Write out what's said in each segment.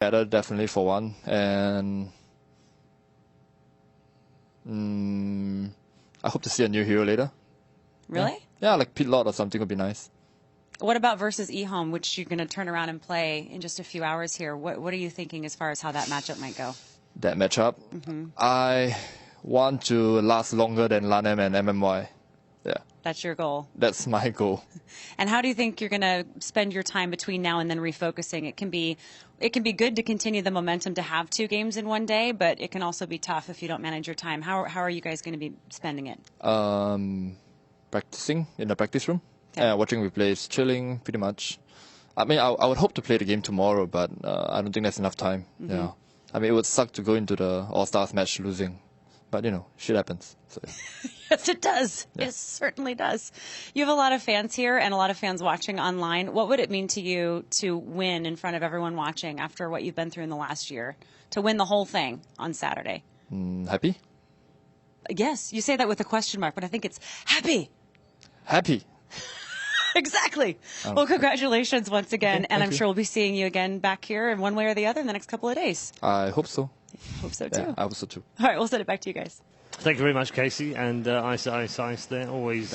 better, definitely, for one. And I hope to see a new hero later. Really? Yeah, like Pit Lord or something would be nice. What about versus eHome, which you're going to turn around and play in just a few hours here? What are you thinking as far as how that matchup might go? That matchup? I want to last longer than LANM and MMY. Yeah. That's your goal. That's my goal. And how do you think you're going to spend your time between now and then refocusing? It can be good to continue the momentum to have 2 games in one day, but it can also be tough if you don't manage your time. How are you guys going to be spending it? Practicing in the practice room. Watching replays, chilling, pretty much. I mean, I would hope to play the game tomorrow, but I don't think that's enough time. Yeah. I mean, it would suck to go into the All-Stars match losing. But, you know, shit happens. So, yeah. Yes, it does. Yeah. It certainly does. You have a lot of fans here and a lot of fans watching online. What would it mean to you to win in front of everyone watching after what you've been through in the last year? To win the whole thing on Saturday? Happy? Yes, you say that with a question mark, but I think it's happy. Happy. Exactly. Well, congratulations once again, and I'm you. sure we'll be seeing you again back here in one way or the other in the next couple of days. I hope so. Hope so, too. Yeah, I hope so, too. All right, we'll send it back to you guys. Thank you very much, Casey, and Ice there. Always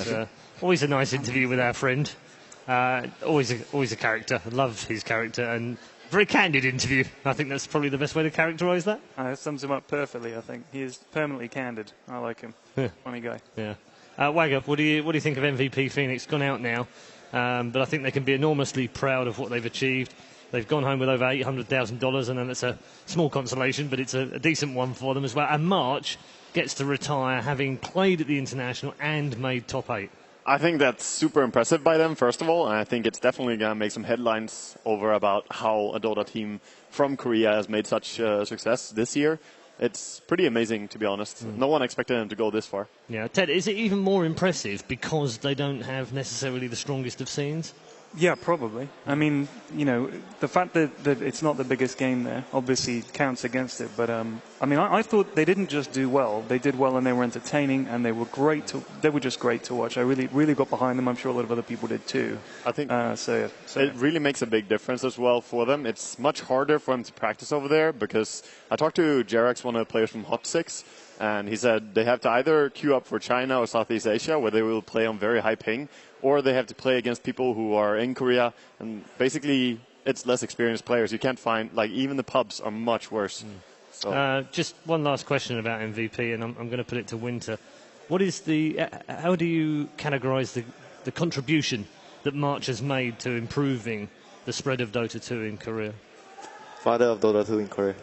a nice interview with our friend. Always a character. I love his character, and very candid interview. I think that's probably the best way to characterise that. That sums him up perfectly, I think. He is permanently candid. I like him. Funny guy. Yeah. Wagger, what do you think of MVP Phoenix? Gone out now, but I think they can be enormously proud of what they've achieved. They've gone home with over $800,000, and that's a small consolation, but it's a decent one for them as well. And March gets to retire having played at the International and made top 8. I think that's super impressive by them, first of all, and I think it's definitely going to make some headlines over about how a Dota team from Korea has made such success this year. It's pretty amazing, to be honest. No one expected them to go this far. Yeah, Ted, is it even more impressive because they don't have necessarily the strongest of scenes? Yeah, probably. I mean, you know, the fact that it's not the biggest game there obviously counts against it. But, I mean, I thought they didn't just do well. They did well and they were entertaining and they were great. They were just great to watch. I really got behind them. I'm sure a lot of other people did too. I think it really makes a big difference as well for them. It's much harder for them to practice over there because I talked to Jarex, one of the players from Hot 6, and he said they have to either queue up for China or Southeast Asia where they will play on very high ping, or they have to play against people who are in Korea, and basically it's less experienced players. You can't find, like, even the pubs are much worse. So. Just one last question about MVP, and I'm going to put it to Winter. What is how do you categorise the contribution that March has made to improving the spread of Dota 2 in Korea? Father of Dota 2 in Korea.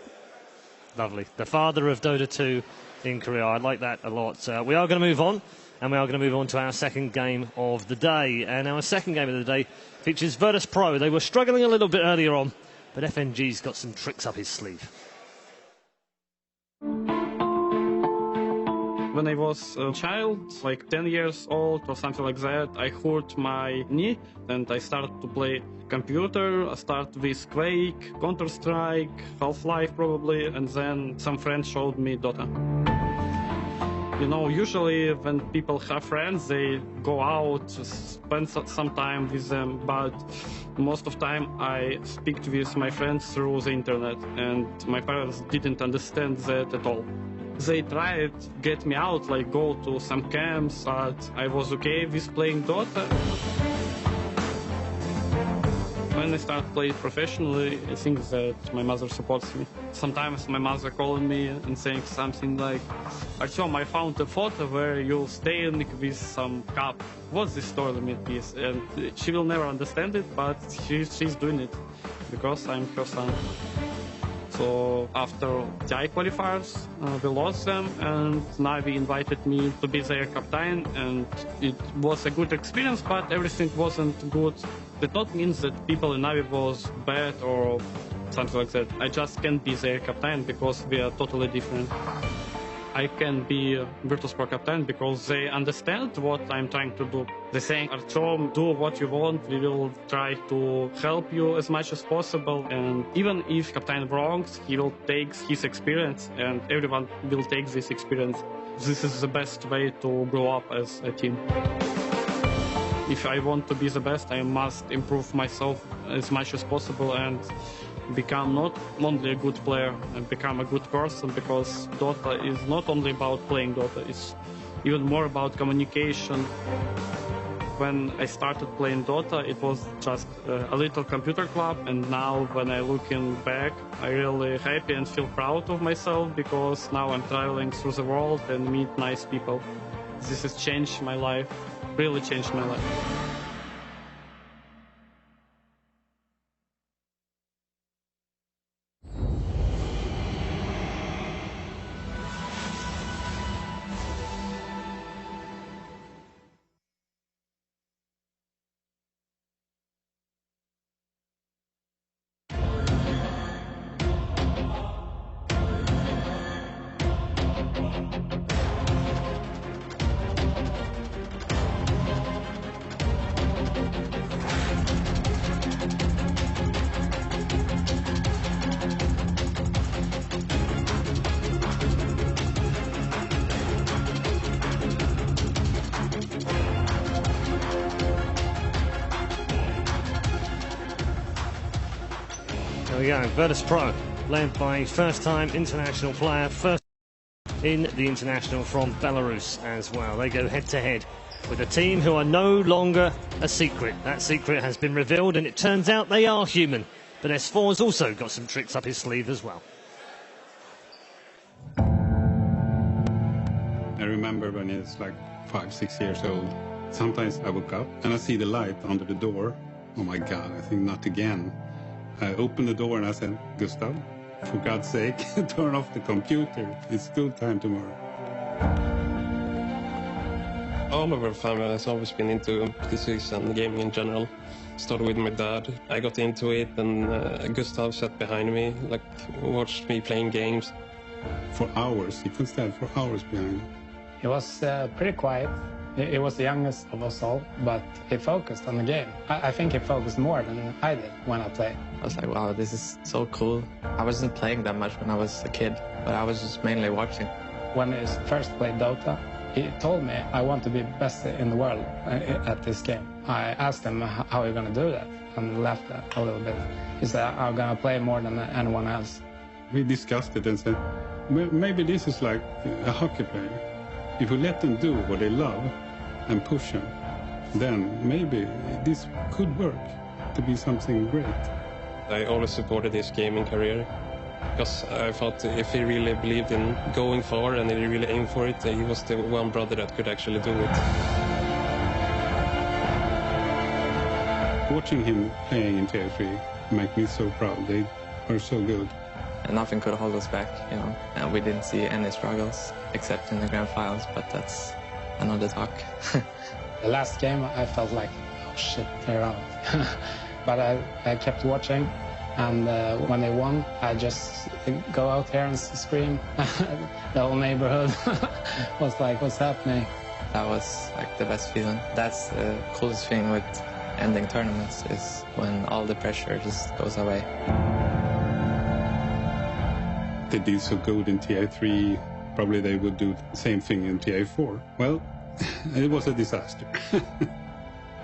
Lovely. The father of Dota 2 in Korea. I like that a lot. We are going to move on. And we are going to move on to our second game of the day. And our second game of the day features Virtus Pro. They were struggling a little bit earlier on, but FNG's got some tricks up his sleeve. When I was a child, like 10 years old or something like that, I hurt my knee and I started to play computer. I started with Quake, Counter-Strike, Half-Life probably, and then some friends showed me Dota. You know, usually when people have friends, they go out, spend some time with them, but most of the time I speak with my friends through the internet, and my parents didn't understand that at all. They tried to get me out, like go to some camps, but I was okay with playing Dota. When I started playing professionally, I think that my mother supports me. Sometimes my mother calling me and saying something like, Artyom, I found a photo where you're staying with some cup. What's this tournament is? And she will never understand it, but she's doing it because I'm her son. So after TI qualifiers, we lost them, and Navi invited me to be their captain, and it was a good experience, but everything wasn't good. That not means that people in Navi was bad or something like that. I just can't be their captain because we are totally different. I can be Virtus Pro captain because they understand what I'm trying to do. They say, Artyom, do what you want, we will try to help you as much as possible, and even if captain wrongs, he will take his experience and everyone will take this experience. This is the best way to grow up as a team. If I want to be the best, I must improve myself as much as possible, and become not only a good player and become a good person, because Dota is not only about playing Dota, it's even more about communication. When I started playing Dota, it was just a little computer club, and now when I looking back, I really happy and feel proud of myself, because now I'm traveling through the world and meet nice people. This has changed my life, really changed my life. There we go, Virtus Pro, led by first-time international player, first in the international from Belarus as well. They go head-to-head with a team who are no longer a secret. That secret has been revealed, and it turns out they are human. But S4's also got some tricks up his sleeve as well. I remember when I was like 5-6 years old. Sometimes I woke up and I see the light under the door. Oh my God, I think not again. I opened the door and I said, Gustav, for God's sake, turn off the computer. It's school time tomorrow. All of our family has always been into physics and gaming in general. Started with my dad. I got into it, and Gustav sat behind me, like watched me playing games. For hours, he could stand for hours behind me. He was pretty quiet. He was the youngest of us all, but he focused on the game. I think he focused more than I did when I played. I was like, wow, this is so cool. I wasn't playing that much when I was a kid, but I was just mainly watching. When he first played Dota, he told me, I want to be best in the world at this game. I asked him, how are you going to do that? And laughed a little bit. He said, I'm going to play more than anyone else. We discussed it and said, well, maybe this is like a hockey player. If we let them do what they love and push them, then maybe this could work to be something great. I always supported his gaming career, because I thought if he really believed in going far and he really aimed for it, he was the one brother that could actually do it. Watching him playing in Tier 3 makes me so proud. They are so good. And nothing could hold us back, you know, and we didn't see any struggles except in the grand finals, but that's another talk. The last game, I felt like, oh shit, they're out. But I kept watching, and when they won, I just go out here and scream. The whole neighborhood was like, what's happening? That was like the best feeling. That's the coolest thing with ending tournaments, is when all the pressure just goes away. They did so good in TI3, probably they would do the same thing in TI4. Well, it was a disaster.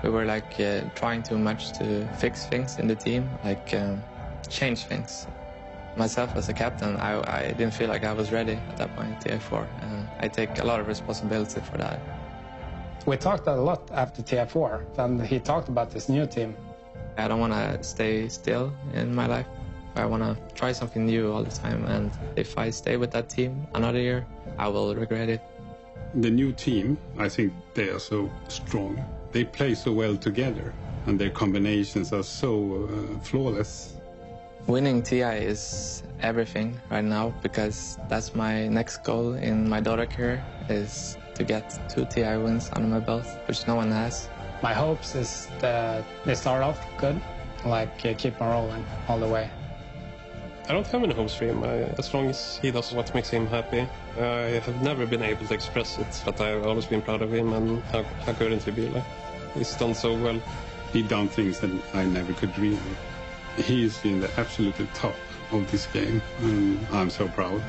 We were like trying too much to fix things in the team, like change things. Myself as a captain, I didn't feel like I was ready at that point in TI4, and I take a lot of responsibility for that. We talked a lot after TI4, and he talked about this new team. I don't want to stay still in my life. I want to try something new all the time, and if I stay with that team another year, I will regret it. The new team, I think they are so strong. They play so well together, and their combinations are so flawless. Winning TI is everything right now, because that's my next goal in my Dota career, is to get 2 TI wins under my belt, which no one has. My hopes is that they start off good, like keep on rolling all the way. I don't have any hopes for him, as long as he does what makes him happy. I have never been able to express it, but I've always been proud of him, and how couldn't he be? Like, he's done so well. He's done things that I never could dream of. He is in the absolute top of this game, and I'm so proud.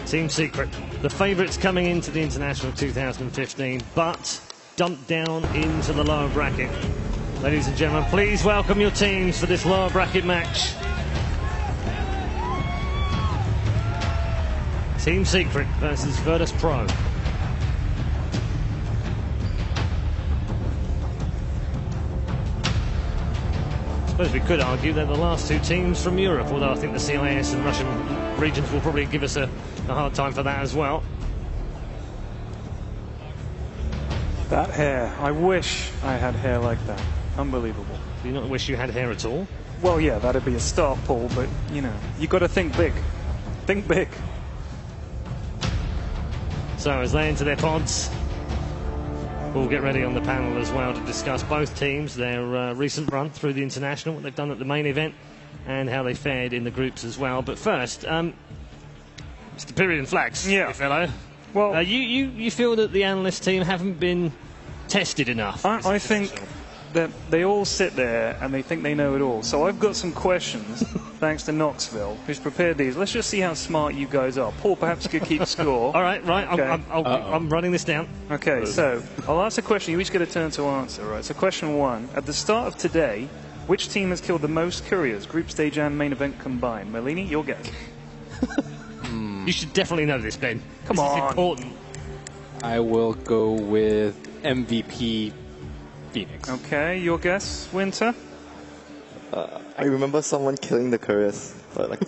Team Secret, the favourites coming into the International 2015, but dumped down into the lower bracket. Ladies and gentlemen, please welcome your teams for this lower bracket match. Team Secret versus Virtus Pro. I suppose we could argue they're the last two teams from Europe, although I think the CIS and Russian regions will probably give us a hard time for that as well. That hair. I wish I had hair like that. Unbelievable. Do you not wish you had hair at all? Well, yeah, that'd be a start, Paul, but, you know, you got to think big. Think big. So, as they enter their pods, we'll get ready on the panel as well to discuss both teams, their recent run through the International, what they've done at the main event, and how they fared in the groups as well. But first, Mr. Period and Flags, yeah, fellow. Well, you feel that the analyst team haven't been tested enough? I think that they all sit there and they think they know it all. So I've got some questions, thanks to Knoxville, who's prepared these. Let's just see how smart you guys are. Paul, perhaps you could keep score. All right. Okay. I'm running this down. Okay, so I'll ask a question. You each get a turn to answer, right? So question 1. At the start of today, which team has killed the most couriers, group stage and main event combined? Merlini, your guess. You should definitely know this, Ben. Come on. This is important. I will go with MVP Phoenix. Okay, your guess, Winter? I remember someone killing the couriers, but like